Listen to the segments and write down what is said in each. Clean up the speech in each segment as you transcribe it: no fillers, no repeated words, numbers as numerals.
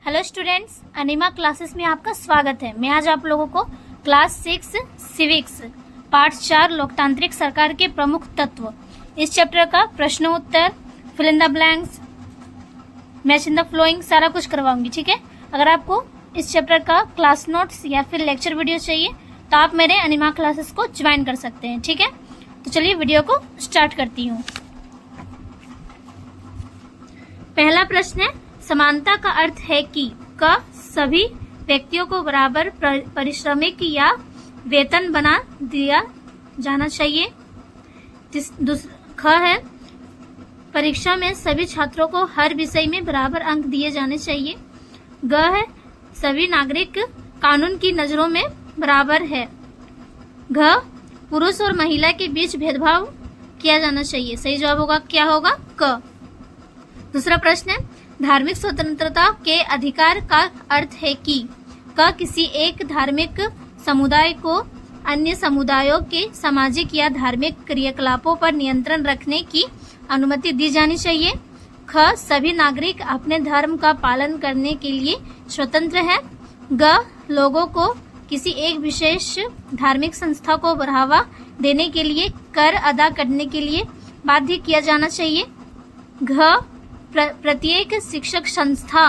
Hello students, अनिमा classes में आपका स्वागत है। मैं आज आप लोगों को क्लास 6 सिविक्स पार्ट 4 लोकतांत्रिक सरकार के प्रमुख तत्व इस चैप्टर का प्रश्न उत्तर, fill in the blanks, match in the following सारा कुछ करवाऊंगी। ठीक है, अगर आपको इस चैप्टर का क्लास नोट्स या फिर लेक्चर वीडियो चाहिए तो आप मेरे अनिमा क्लासेस को ज्वाइन कर सकते हैं। ठीक है, तो चलिए वीडियो को स्टार्ट करती हूँ। पहला प्रश्न है, समानता का अर्थ है कि क सभी व्यक्तियों को बराबर पारिश्रमिक या वेतन बना दिया जाना चाहिए। ख है, परीक्षा में सभी छात्रों को हर विषय में बराबर अंक दिए जाने चाहिए। ग है, सभी नागरिक कानून की नजरों में बराबर है। घ, पुरुष और महिला के बीच भेदभाव किया जाना चाहिए। सही जवाब होगा क्या होगा? क। दूसरा प्रश्न है, धार्मिक स्वतंत्रता के अधिकार का अर्थ है कि क किसी एक धार्मिक समुदाय को अन्य समुदायों के सामाजिक या धार्मिक क्रियाकलापों पर नियंत्रण रखने की अनुमति दी जानी चाहिए। ख, सभी नागरिक अपने धर्म का पालन करने के लिए स्वतंत्र हैं। ग, लोगों को किसी एक विशेष धार्मिक संस्था को बढ़ावा देने के लिए कर अदा करने के लिए बाध्य किया जाना चाहिए। घ, प्रत्येक शिक्षक संस्था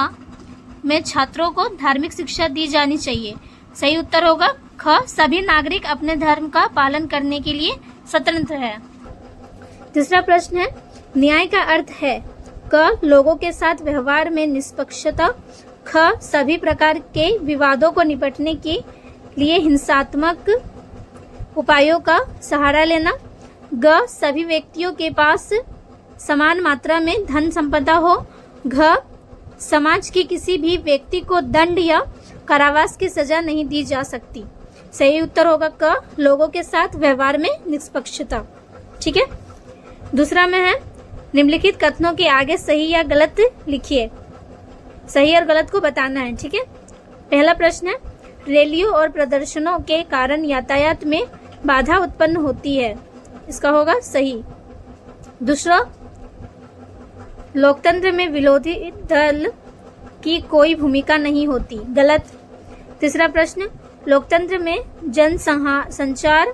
में छात्रों को धार्मिक शिक्षा दी जानी चाहिए। सही उत्तर होगा ख, सभी नागरिक अपने धर्म का पालन करने के लिए स्वतंत्र है। तीसरा प्रश्न है, न्याय का अर्थ है क, लोगों के साथ व्यवहार में निष्पक्षता। ख, सभी प्रकार के विवादों को निपटने के लिए हिंसात्मक उपायों का सहारा लेना। ग, सभी व्यक्तियों के पास समान मात्रा में धन संपदा हो। घ, समाज के किसी भी व्यक्ति को दंड या कारावास की सजा नहीं दी जा सकती। सही उत्तर होगा क, लोगों के साथ व्यवहार में निष्पक्षता। ठीक है, दूसरा में है, निम्नलिखित कथनों के आगे सही या गलत लिखिए। सही और गलत को बताना है। ठीक है, पहला प्रश्न है, रैलियों और प्रदर्शनों के कारण यातायात में बाधा उत्पन्न होती है। इसका होगा सही। दूसरा, लोकतंत्र में विरोधी दल की कोई भूमिका नहीं होती। गलत। तीसरा प्रश्न, लोकतंत्र में जन संचार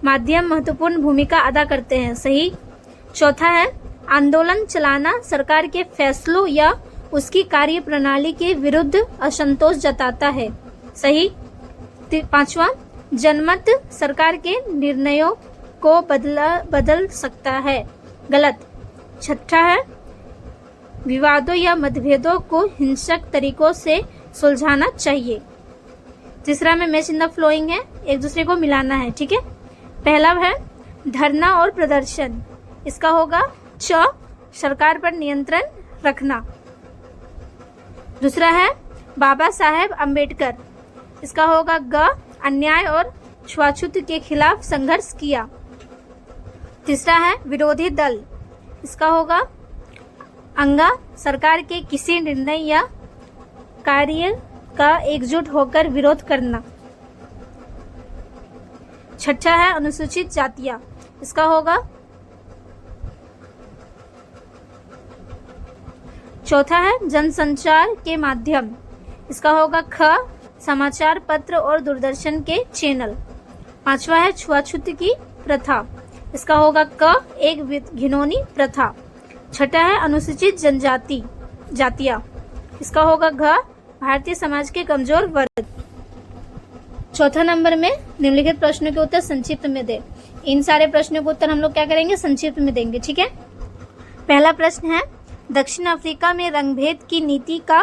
माध्यम महत्वपूर्ण भूमिका अदा करते हैं। सही। चौथा है, आंदोलन चलाना सरकार के फैसलों या उसकी कार्य प्रणाली के विरुद्ध असंतोष जताता है। सही। पांचवा, जनमत सरकार के निर्णयों को बदल सकता है। गलत। छठा है, विवादों या मतभेदों को हिंसक तरीकों से सुलझाना चाहिए। तीसरा में मैच इन द फ्लोइंग है, एक दूसरे को मिलाना है। ठीक है, पहला है धरना और प्रदर्शन। इसका होगा च, सरकार पर नियंत्रण रखना। दूसरा है बाबा साहेब अम्बेडकर। इसका होगा ग, अन्याय और छुआछूत के खिलाफ संघर्ष किया। तीसरा है विरोधी दल। इसका होगा अंगा, सरकार के किसी निर्णय या कार्य का एकजुट होकर विरोध करना। छठा है अनुसूचित जातियां। इसका होगा चौथा है जनसंचार के माध्यम। इसका होगा ख, समाचार पत्र और दूरदर्शन के चैनल। पांचवा है छुआछूत की प्रथा। इसका होगा क, एक घिनौनी प्रथा। छठा है अनुसूचित जातियां। इसका होगा घ, भारतीय समाज के कमजोर वर्ग। चौथा नंबर में निम्नलिखित प्रश्नों के उत्तर संक्षिप्त में दे। इन सारे प्रश्नों के उत्तर हम लोग क्या करेंगे? संक्षिप्त में देंगे। ठीक है, पहला प्रश्न है, दक्षिण अफ्रीका में रंगभेद की नीति का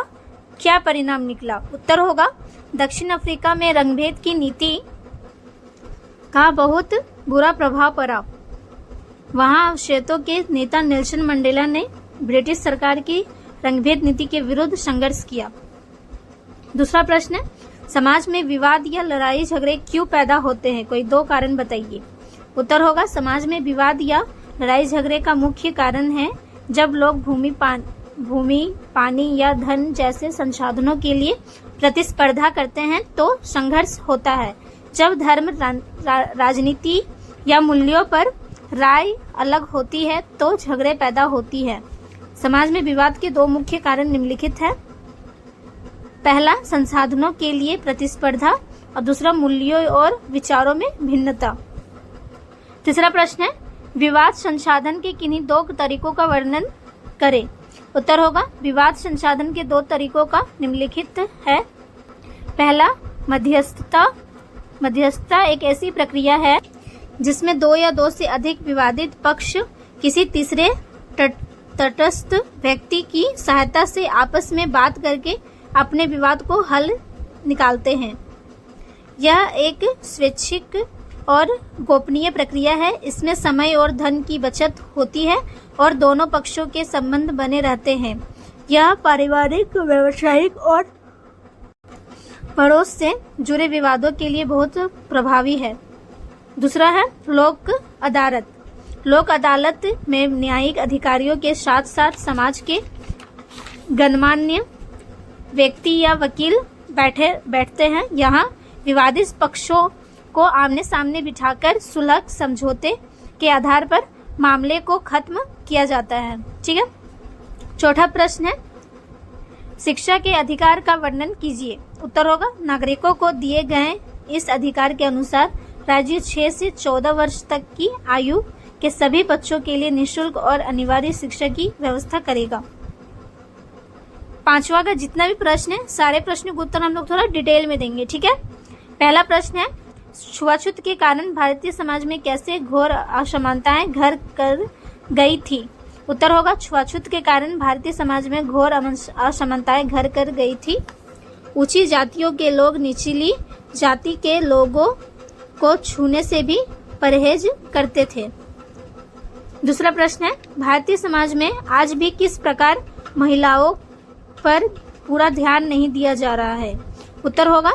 क्या परिणाम निकला? उत्तर होगा, दक्षिण अफ्रीका में रंगभेद की नीति का बहुत बुरा प्रभाव पड़ा। वहां श्वेतों के नेता नेल्सन मंडेला ने ब्रिटिश सरकार की रंगभेद नीति के विरुद्ध संघर्ष किया। दूसरा प्रश्न है, समाज में विवाद या लड़ाई झगड़े क्यों पैदा होते हैं? कोई दो कारण बताइए। उत्तर होगा, समाज में विवाद या लड़ाई झगड़े का मुख्य कारण है जब लोग भूमि, पानी या धन जैसे संसाधनों के लिए प्रतिस्पर्धा करते हैं तो संघर्ष होता है। जब धर्म, राजनीति या मूल्यों पर राय अलग होती है तो झगड़े पैदा होती है। समाज में विवाद के दो मुख्य कारण निम्नलिखित है। पहला संसाधनों के लिए प्रतिस्पर्धा और दूसरा मूल्यों और विचारों में भिन्नता। तीसरा प्रश्न है विवाद संसाधन के किन्हीं दो तरीकों का वर्णन करें। उत्तर होगा विवाद संसाधन के दो तरीकों का निम्नलिखित है। पहला मध्यस्थता। मध्यस्थता एक ऐसी प्रक्रिया है जिसमें दो या दो से अधिक विवादित पक्ष किसी तीसरे तटस्थ व्यक्ति की सहायता से आपस में बात करके अपने विवाद को हल निकालते हैं। यह एक स्वैच्छिक और गोपनीय प्रक्रिया है। इसमें समय और धन की बचत होती है और दोनों पक्षों के संबंध बने रहते हैं। यह पारिवारिक, व्यावसायिक और पड़ोस से जुड़े विवादों के लिए बहुत प्रभावी है। दूसरा है लोक अदालत। लोक अदालत में न्यायिक अधिकारियों के साथ साथ समाज के गणमान्य व्यक्ति या वकील बैठते हैं। यहाँ विवादित पक्षों को आमने सामने बिठाकर सुलह समझौते के आधार पर मामले को खत्म किया जाता है। ठीक है। चौथा प्रश्न है शिक्षा के अधिकार का वर्णन कीजिए। उत्तर होगा नागरिकों को दिए गए इस अधिकार के अनुसार राज्य 6 से 14 वर्ष तक की आयु के सभी बच्चों के लिए निःशुल्क और अनिवार्य शिक्षा की व्यवस्था करेगा। पांचवा का जितना भी प्रश्न है सारे प्रश्नों का उत्तर हम लोग थोड़ा डिटेल में देंगे। ठीक है। पहला प्रश्न है छुआछूत के कारण भारतीय समाज में कैसे घोर असमानताएं घर कर गई थी। उत्तर होगा छुआछूत के कारण भारतीय समाज में घोर असमानताएं घर कर गई थी। ऊंची जातियों के लोग निचली जाति के लोगों को छूने से भी परहेज करते थे। दूसरा प्रश्न है भारतीय समाज में आज भी किस प्रकार महिलाओं पर पूरा ध्यान नहीं दिया जा रहा है। उत्तर होगा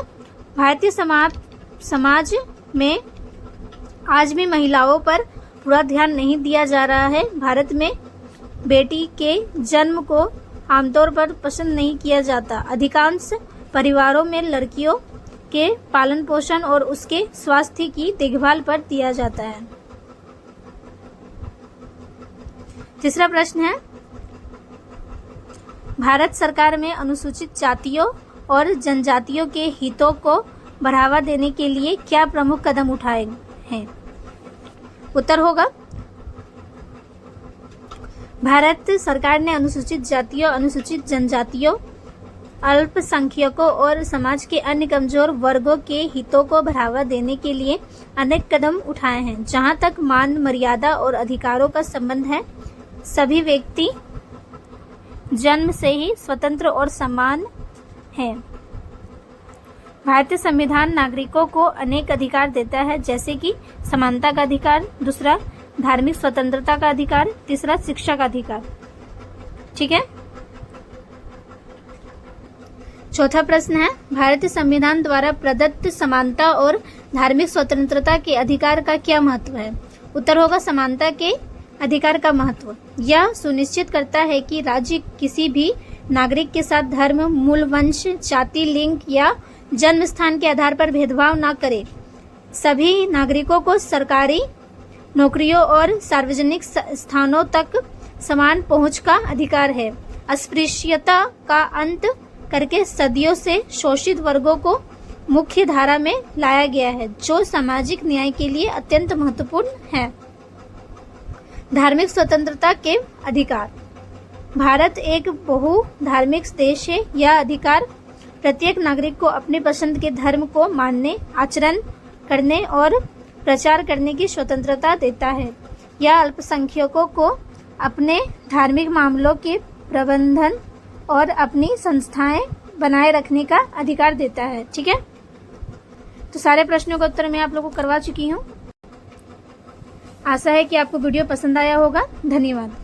भारतीय समाज में आज भी महिलाओं पर पूरा ध्यान नहीं दिया जा रहा है। भारत में बेटी के जन्म को आमतौर पर पसंद नहीं किया जाता। अधिकांश परिवारों में लड़कियों के पालन पोषण और उसके स्वास्थ्य की देखभाल पर दिया जाता है। तीसरा प्रश्न है भारत सरकार में अनुसूचित जातियों और जनजातियों के हितों को बढ़ावा देने के लिए क्या प्रमुख कदम उठाए हैं। उत्तर होगा भारत सरकार ने अनुसूचित जातियों, अनुसूचित जनजातियों, अल्पसंख्यकों और समाज के अन्य कमजोर वर्गों के हितों को बढ़ावा देने के लिए अनेक कदम उठाए हैं। जहां तक मान, मर्यादा और अधिकारों का संबंध है, सभी व्यक्ति जन्म से ही स्वतंत्र और समान हैं। भारतीय संविधान नागरिकों को अनेक अधिकार देता है, जैसे कि समानता का अधिकार, दूसरा धार्मिक स्वतंत्रता का अधिकार, तीसरा शिक्षा का अधिकार। ठीक है। चौथा प्रश्न है भारतीय संविधान द्वारा प्रदत्त समानता और धार्मिक स्वतंत्रता के अधिकार का क्या महत्व है। उत्तर होगा समानता के अधिकार का महत्व यह सुनिश्चित करता है कि राज्य किसी भी नागरिक के साथ धर्म, मूल वंश, जाति, लिंग या जन्म स्थान के आधार पर भेदभाव न करे। सभी नागरिकों को सरकारी नौकरियों और सार्वजनिक स्थानों तक समान पहुंच का अधिकार है। अस्पृश्यता का अंत करके सदियों से शोषित वर्गों को मुख्य धारा में लाया गया है, जो सामाजिक न्याय के लिए अत्यंत महत्वपूर्ण है। धार्मिक स्वतंत्रता के अधिकार। भारत एक बहुधार्मिक देश है। यह अधिकार प्रत्येक नागरिक को अपनी पसंद के धर्म को मानने, आचरण करने और प्रचार करने की स्वतंत्रता देता है। यह अल्पसंख्यकों को अपने धार्मिक मामलों के प्रबंधन और अपनी संस्थाएं बनाए रखने का अधिकार देता है। ठीक है। तो सारे प्रश्नों का उत्तर मैं आप लोगों को करवा चुकी हूँ। आशा है कि आपको वीडियो पसंद आया होगा। धन्यवाद।